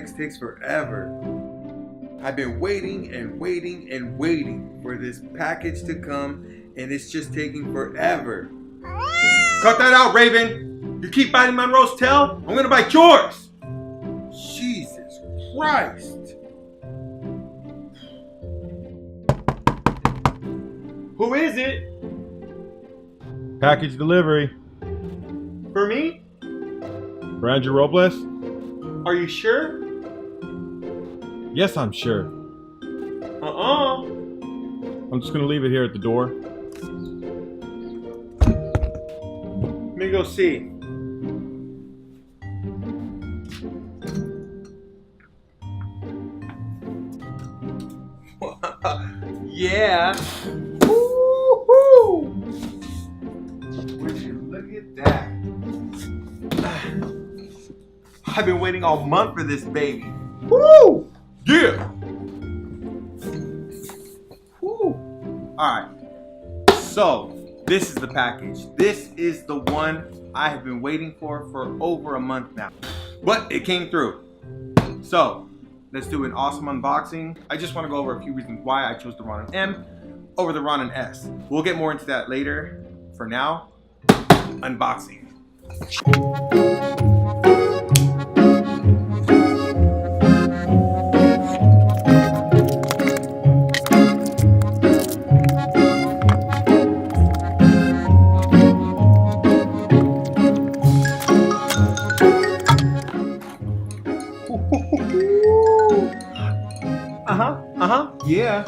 FedEx takes forever. I've been waiting and waiting and waiting for this package to come, and it's just taking forever. Cut that out, Raven! You keep biting Monroe's tail, I'm gonna bite yours! Jesus Christ! Who is it? Package delivery. For me? For Andrew Robles? Are you sure? Yes, I'm sure. I'm just gonna leave it here at the door. Let me go see. Yeah. Woo-hoo! Would you look at that? I've been waiting all month for this baby. Woo! Yeah! Woo! Alright. So, this is the package. This is the one I have been waiting for over a month now. But it came through. So, let's do an awesome unboxing. I just want to go over a few reasons why I chose the Ronin-M over the Ronin-S. We'll get more into that later. For now, unboxing. Yeah.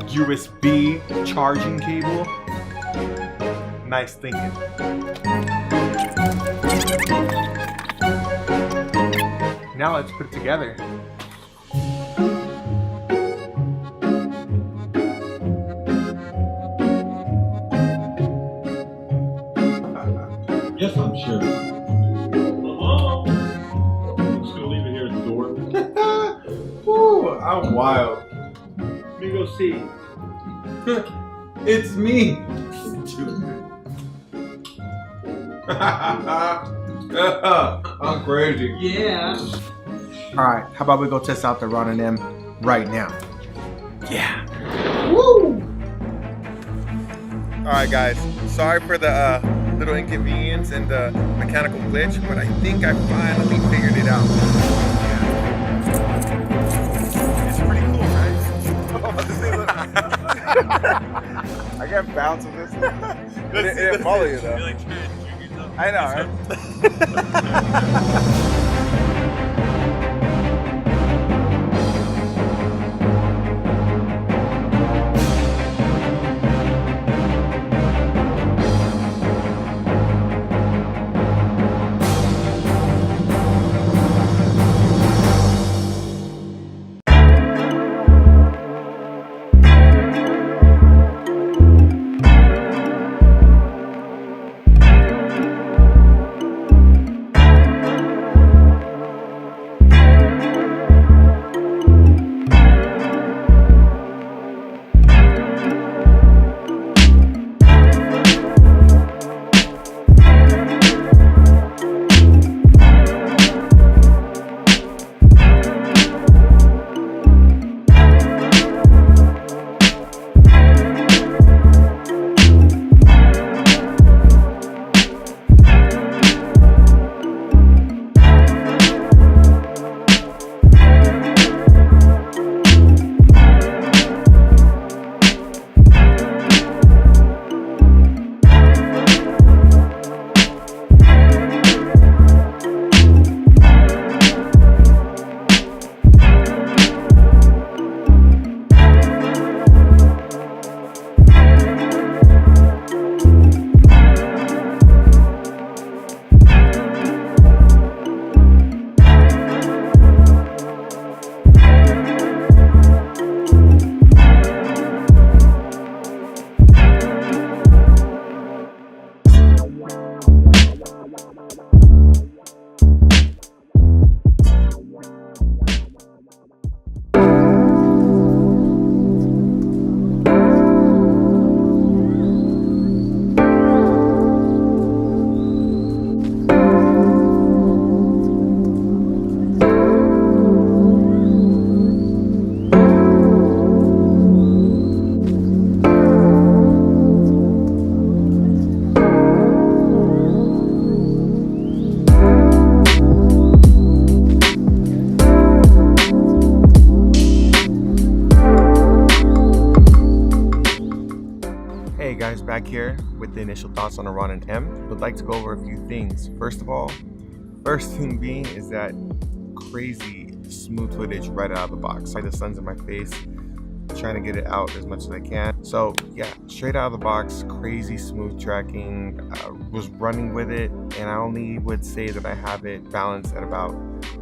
USB charging cable. Nice thinking. Now let's put it together. Yes, I'm sure. I'm just gonna leave it here at the door. Ooh, I'm wild. Let me go see. It's me. I'm crazy. Yeah. Alright, how about we go test out the Ronin-M right now? Yeah. Woo! Alright guys, sorry for the little inconvenience and the mechanical glitch, but I think I finally figured it out. It's pretty cool, right? I got bounce with this. It didn't follow you though. You're like trying to drink yourself. I know, right? the initial thoughts on a Ronin-M. Would like to go over a few things. First of all, first thing being is that crazy smooth footage right out of the box. Like the sun's in my face, trying to get it out as much as I can. So yeah, straight out of the box, crazy smooth tracking. Was running with it, and I only would say that I have it balanced at about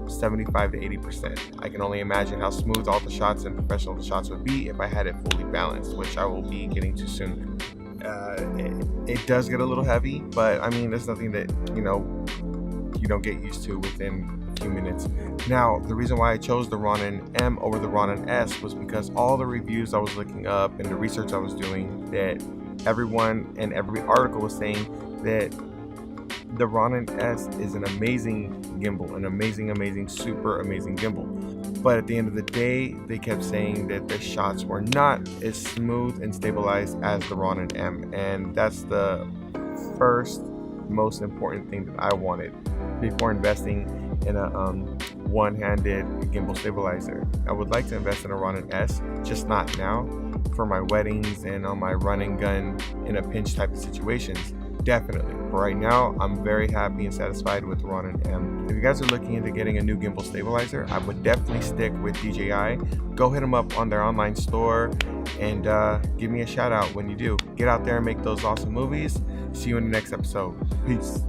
75 to 80%. I can only imagine how smooth all the shots and professional the shots would be if I had it fully balanced, which I will be getting to soon. It does get a little heavy, but I mean, there's nothing that, you know, you don't get used to within a few minutes. Now, the reason why I chose the Ronin-M over the Ronin-S was because all the reviews I was looking up and the research I was doing, that everyone and every article was saying that the Ronin-S is an amazing gimbal, an amazing, super amazing gimbal. But at the end of the day, they kept saying that the shots were not as smooth and stabilized as the Ronin-M, and that's the first most important thing that I wanted before investing in a one-handed gimbal stabilizer. I would like to invest in a Ronin-S, just not now, for my weddings and on my run and gun in a pinch type of situations. Definitely. For right now, I'm very happy and satisfied with the Ronin-M. If you guys are looking into getting a new gimbal stabilizer, I would definitely stick with DJI. Go hit them up on their online store and give me a shout out when you do. Get out there and make those awesome movies. See you in the next episode. Peace.